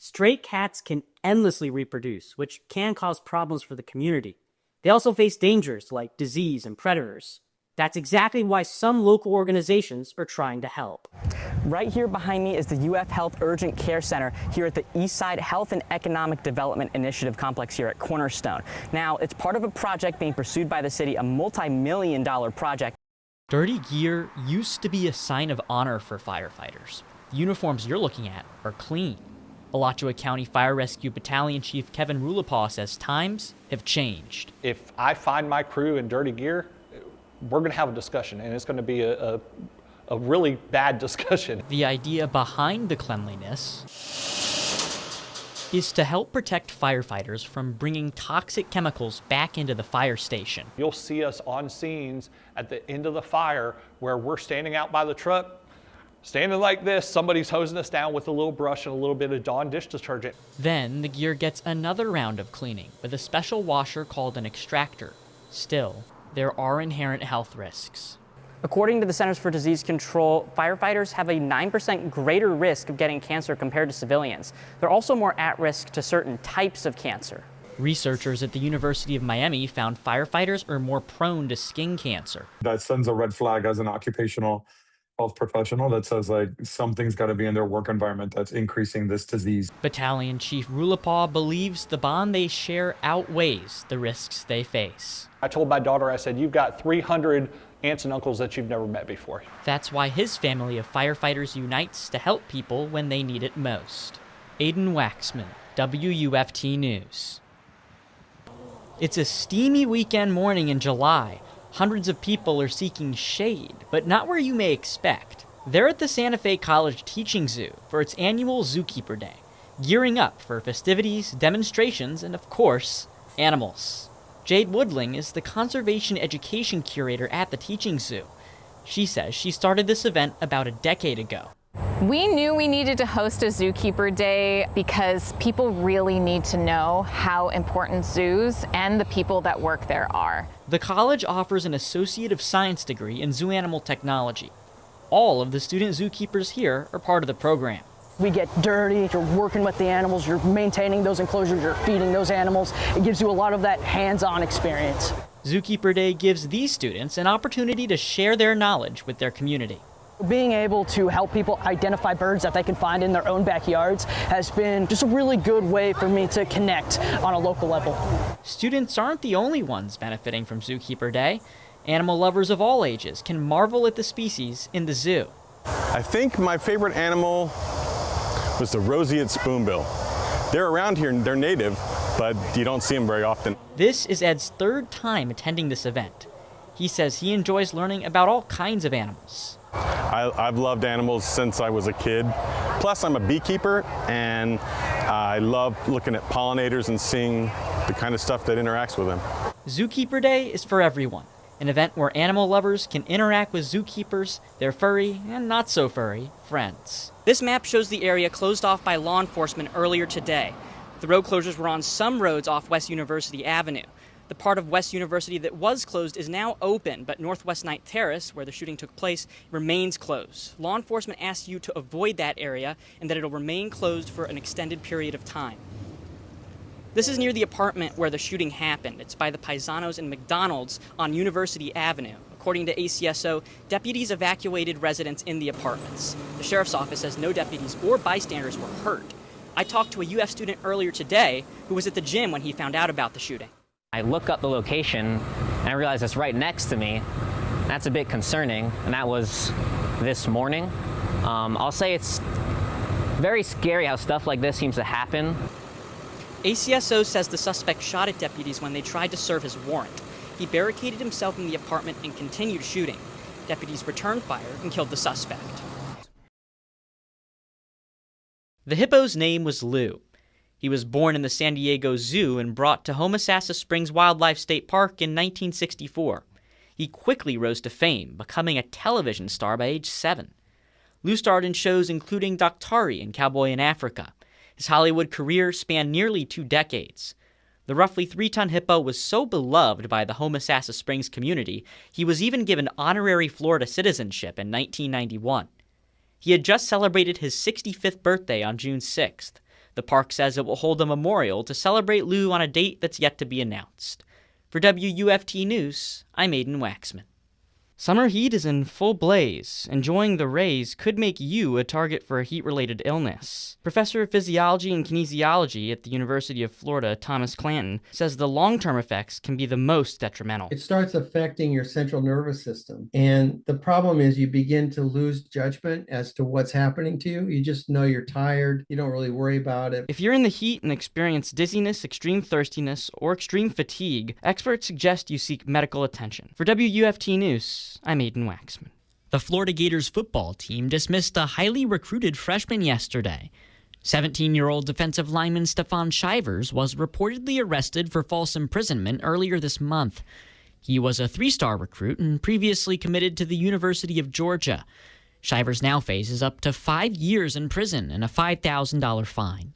Stray cats can endlessly reproduce, which can cause problems for the community. They also face dangers like disease and predators. That's exactly why some local organizations are trying to help. Right here behind me is the UF Health Urgent Care Center here at the Eastside Health and Economic Development Initiative Complex here at Cornerstone. Now, it's part of a project being pursued by the city, a multi-million-dollar project. Dirty gear used to be a sign of honor for firefighters. The uniforms you're looking at are clean. Alachua County Fire Rescue Battalion Chief Kevin Rulipaw says times have changed. If I find my crew in dirty gear, we're going to have a discussion, and it's going to be a really bad discussion. The idea behind the cleanliness is to help protect firefighters from bringing toxic chemicals back into the fire station. You'll see us on scenes at the end of the fire where we're standing out by the truck, standing like this, somebody's hosing us down with a little brush and a little bit of Dawn dish detergent. Then the gear gets another round of cleaning with a special washer called an extractor. Still, there are inherent health risks. According to the Centers for Disease Control, firefighters have a 9% greater risk of getting cancer compared to civilians. They're also more at risk to certain types of cancer. Researchers at the University of Miami found firefighters are more prone to skin cancer. That sends a red flag as an occupational health professional that says like something's got to be in their work environment that's increasing this disease. Battalion Chief Rulipaw believes the bond they share outweighs the risks they face. I told my daughter, I said, you've got 300 aunts and uncles that you've never met before. That's why his family of firefighters unites to help people when they need it most. Aiden Wacksman, WUFT News. It's a steamy weekend morning in July. Hundreds of people are seeking shade, but not where you may expect. They're at the Santa Fe College Teaching Zoo for its annual Zookeeper Day, gearing up for festivities, demonstrations, and of course, animals. Jade Woodling is the Conservation Education Curator at the Teaching Zoo. She says she started this event about a decade ago. We knew we needed to host a Zookeeper Day because people really need to know how important zoos and the people that work there are. The college offers an Associate of Science degree in zoo animal technology. All of the student zookeepers here are part of the program. We get dirty, you're working with the animals, you're maintaining those enclosures, you're feeding those animals. It gives you a lot of that hands-on experience. Zookeeper Day gives these students an opportunity to share their knowledge with their community. Being able to help people identify birds that they can find in their own backyards has been just a really good way for me to connect on a local level. Students aren't the only ones benefiting from Zookeeper Day. Animal lovers of all ages can marvel at the species in the zoo. I think my favorite animal was the roseate spoonbill. They're around here, they're native, but you don't see them very often. This is Ed's third time attending this event. He says he enjoys learning about all kinds of animals. I've loved animals since I was a kid. Plus, I'm a beekeeper, and I love looking at pollinators and seeing the kind of stuff that interacts with them. Zookeeper Day is for everyone, an event where animal lovers can interact with zookeepers, their furry and not so furry friends. This map shows the area closed off by law enforcement earlier today. The road closures were on some roads off West University Avenue. The part of West University that was closed is now open, but Northwest Night Terrace, where the shooting took place, remains closed. Law enforcement asks you to avoid that area and that it'll remain closed for an extended period of time. This is near the apartment where the shooting happened. It's by the Paisanos and McDonald's on University Avenue. According to ACSO, deputies evacuated residents in the apartments. The sheriff's office says no deputies or bystanders were hurt. I talked to a UF student earlier today who was at the gym when he found out about the shooting. I look up the location and I realize it's right next to me. That's a bit concerning, and that was this morning. I'll say it's very scary how stuff like this seems to happen. ACSO says the suspect shot at deputies when they tried to serve his warrant. He barricaded himself in the apartment and continued shooting. Deputies returned fire and killed the suspect. The hippo's name was Lou. He was born in the San Diego Zoo and brought to Homosassa Springs Wildlife State Park in 1964. He quickly rose to fame, becoming a television star by age 7. Lou starred in shows including Daktari and Cowboy in Africa. His Hollywood career spanned nearly 2 decades. The roughly 3-ton hippo was so beloved by the Homosassa Springs community, he was even given honorary Florida citizenship in 1991. He had just celebrated his 65th birthday on June 6th. The park says it will hold a memorial to celebrate Lou on a date that's yet to be announced. For WUFT News, I'm Aiden Wacksman. Summer heat is in full blaze. Enjoying the rays could make you a target for a heat-related illness. Professor of Physiology and Kinesiology at the University of Florida, Thomas Clanton, says the long-term effects can be the most detrimental. It starts affecting your central nervous system. And the problem is you begin to lose judgment as to what's happening to you. You just know you're tired. You don't really worry about it. If you're in the heat and experience dizziness, extreme thirstiness, or extreme fatigue, experts suggest you seek medical attention. For WUFT News, I'm Aiden Wacksman. The Florida Gators football team dismissed a highly recruited freshman yesterday. 17-year-old defensive lineman Stephon Shivers was reportedly arrested for false imprisonment earlier this month. He was a 3-star recruit and previously committed to the University of Georgia. Shivers now faces up to 5 years in prison and a $5,000 fine.